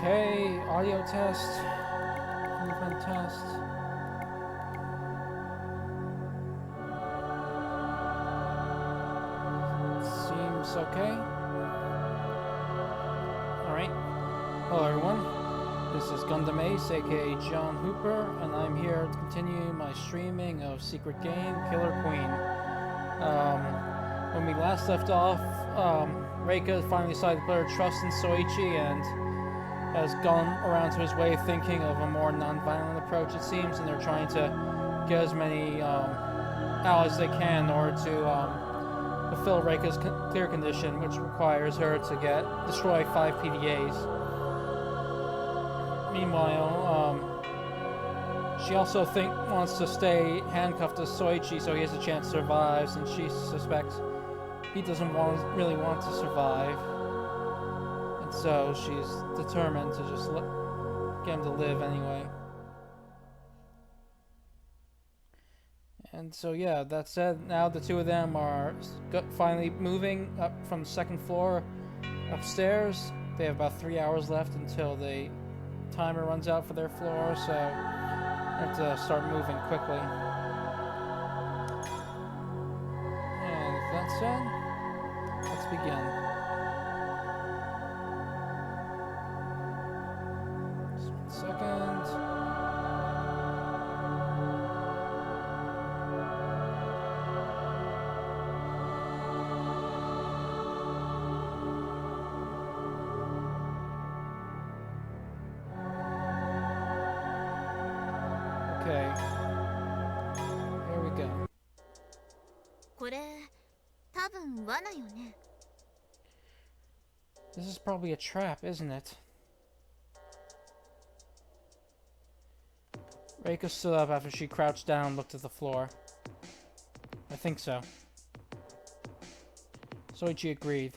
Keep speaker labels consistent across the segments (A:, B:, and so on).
A: Okay, audio test, movement test. Seems okay. Alright. Hello everyone. This is Gundam Ace, aka John Hooper, and I'm here to continue my streaming of Secret Game Killer Queen. When we last left off, Reika finally decided to put her trust in Soichi and has gone around to his way of thinking of a more non-violent approach, it seems, and they're trying to get as many allies as they can in order to fulfill Reika's clear condition, which requires her to destroy 5 PDAs. Meanwhile, she also wants to stay handcuffed to Soichi so he has a chance to survive, since she suspects he doesn't really want to survive. And so she's determined to just get him to live anyway. And so yeah, that said, now the two of them are finally moving up from the second floor upstairs. They have about 3 hours left until the timer runs out for their floor, so they have to start moving quickly. And with that said, let's begin. Just 1 second. Okay. Here we go.
B: これ多分罠よね。
A: This is probably a trap, isn't it? Reika stood up after she crouched down and looked at the floor. I think so. Soichi agreed.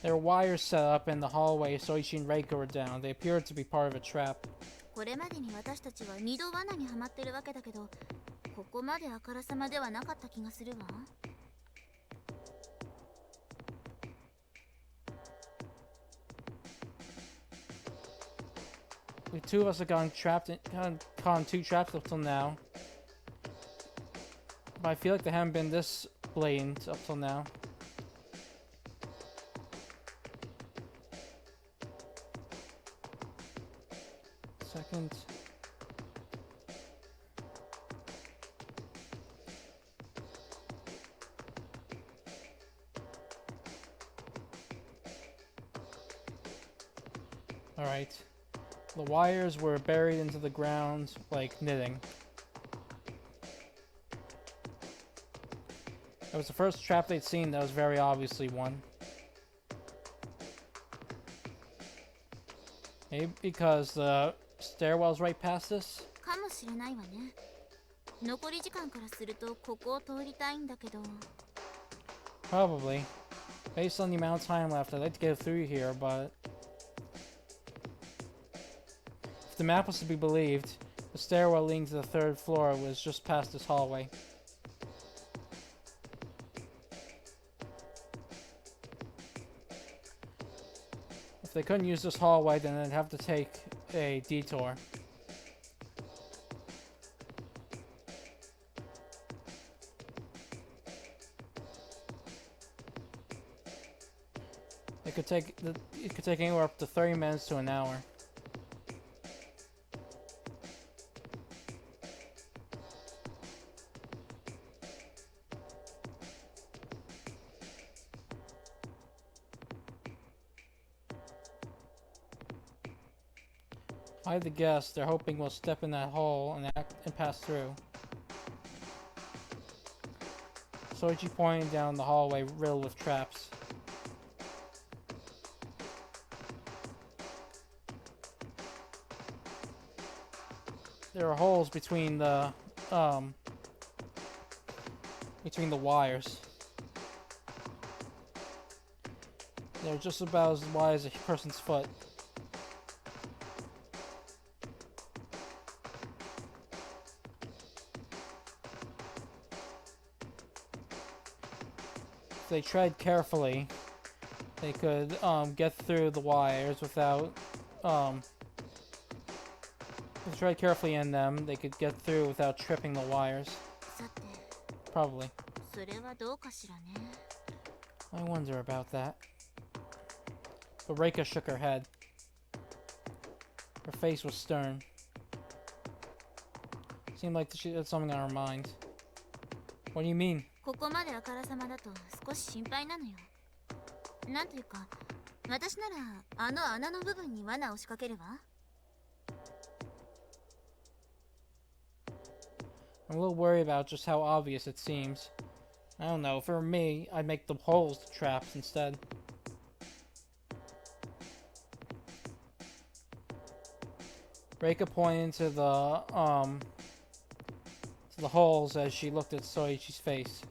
A: There were wires set up in the hallway Soichi and Reika were down. They appeared to be part of a trap.
B: これまでに私たちは2度罠にはまってるわけだけど、ここまであからさまではなかった気がするわ。
A: The two of us have gotten caught in 2 traps up till now. But I feel like they haven't been this blatant up till now. Second. Alright. The wires were buried into the ground like knitting. It was the first trap they'd seen that was very obviously one. Maybe because the stairwell's right past us?
B: かもしれないわね。残り時間からするとここを通りたいんだけど。
A: Probably. Based on the amount of time left, I'd like to get through here, but if the map was to be believed, the stairwell leading to the 3rd floor was just past this hallway. If they couldn't use this hallway, then they'd have to take a detour. It could take anywhere up to 30 minutes to an hour. If I had to guess, they're hoping we'll step in that hole and pass through. Soichi pointing down the hallway riddled with traps. There are holes between the wires. They're just about as wide as a person's foot. they tread carefully, they could get through the wires without if they tread carefully in them, they could get through without tripping the wires.
B: さて
A: Probably.
B: それはどうかしらね。
A: I wonder about that. But Reika shook her head. Her face was stern. Seemed like she had something on her mind. What do you mean?
B: ここまであからさまだと少し心配なのよ。なんというか、私ならあの穴の部分に罠を仕掛ければ。
A: I'm a little worried about just how obvious it seems. I don't know, for me, I'd make the holes the traps instead. Reika pointed to the holes as she looked at Soichi's face.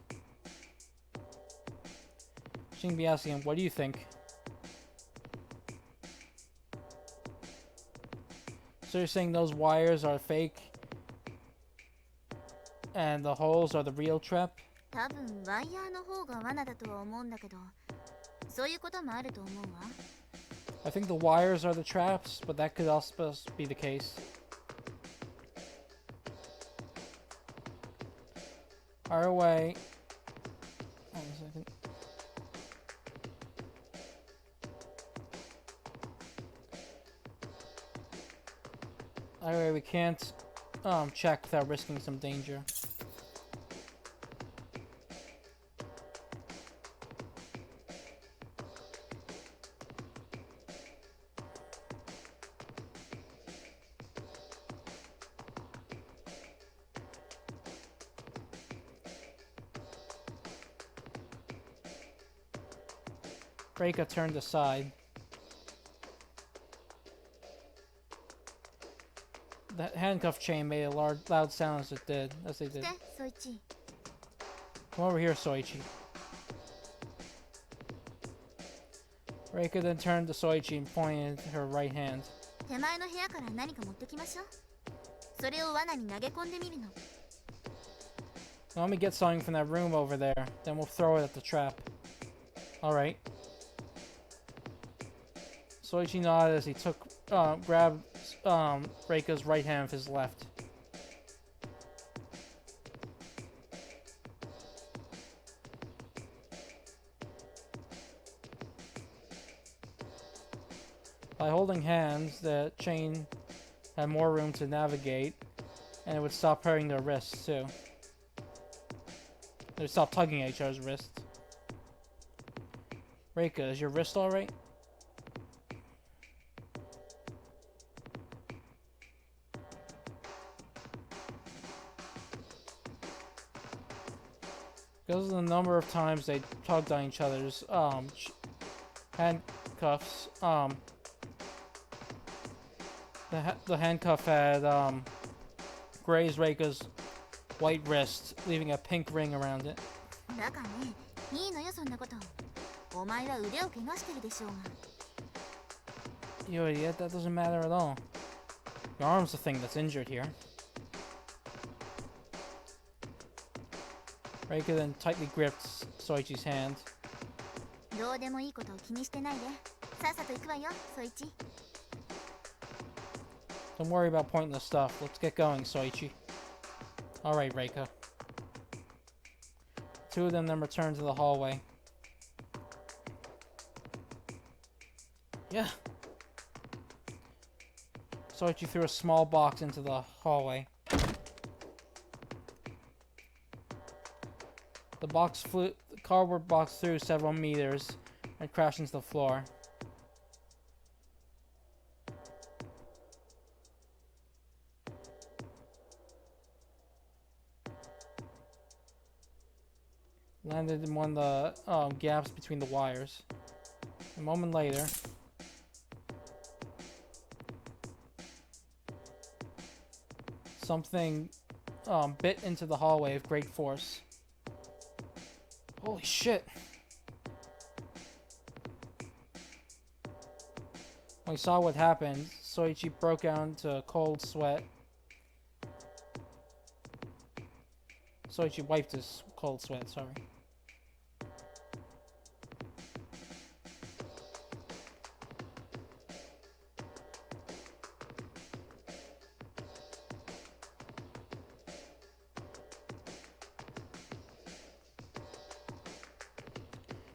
A: She can be asking him, what do you think? So you're saying those wires are fake and the holes are the real trap?
B: 多分ワイヤーの方が罠だとは思うんだけど、そういうこともあると思うわ。
A: I think the wires are the traps, but that could also be the case. Fire away. Hold on a second. Anyway, we can't check without risking some danger. Reika turned aside. The handcuff chain made a loud sound as it did, as they did.
B: して、ソイチ。
A: Come over here, Soichi. Reika then turned to Soichi and pointed her right hand.
B: 手前の部屋から何か持ってきましょう。それを罠に投げ込んでみるの。
A: Let me get something from that room over there, then we'll throw it at the trap. Alright. Soichi nodded as he grabbed Reika's right hand with his left. By holding hands, the chain had more room to navigate, and it would stop hurting their wrists too. They would stop tugging at each other's wrists. Reika, is your wrist alright? Because of the number of times they tugged on each other's handcuffs, the handcuff had grazed Reika's white wrist, leaving a pink ring around it.
B: だからね、いいのよそんなこと。お前は腕を怪我してるでしょうが。
A: You idiot, that doesn't matter at all. Your arm's the thing that's injured here. Reika then tightly gripped Soichi's hand.
B: どうでもいいことを気にしてないで。さっさと行くわよ、ソイチ。
A: Don't worry about pointless stuff. Let's get going, Soichi. Alright, Reika. Two of them then returned to the hallway. Yeah. Soichi threw a small box into the hallway. The cardboard box flew several meters and crashed into the floor. Landed in one of the gaps between the wires. A moment later, something bit into the hallway with great force. Holy shit! When he saw what happened, Soichi broke out into a cold sweat. Soichi wiped his cold sweat, sorry.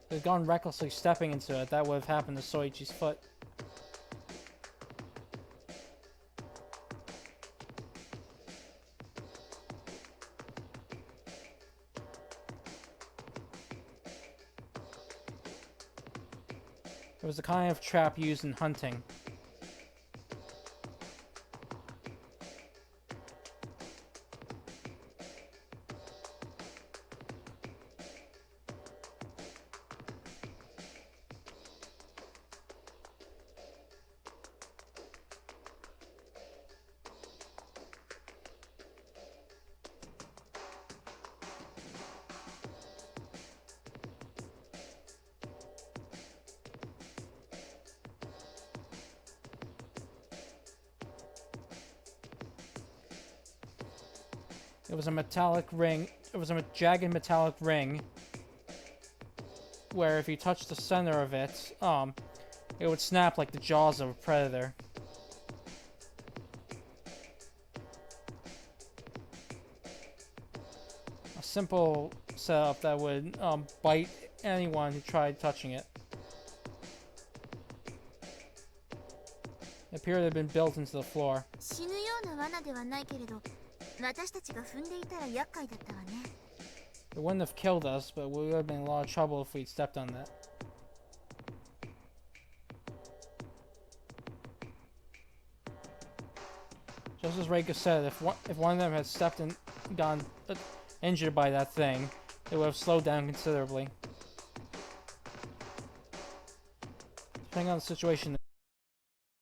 A: They'd gone recklessly stepping into it, that would have happened to Soichi's foot. It was the kind of trap used in hunting. It was a metallic ring. It was a jagged metallic ring where if you touched the center of it, it would snap like the jaws of a predator. A simple setup that would bite anyone who tried touching it. It appeared to have been built into the floor.
B: 死ぬような罠ではないけれど、私たちが踏んでいたら厄介だったわね。
A: It wouldn't have killed us, but we would have been in a lot of trouble if we'd stepped on that. Just as Reika said, if one of them had stepped and gone injured by that thing, it would have slowed down considerably. Depending on the situation.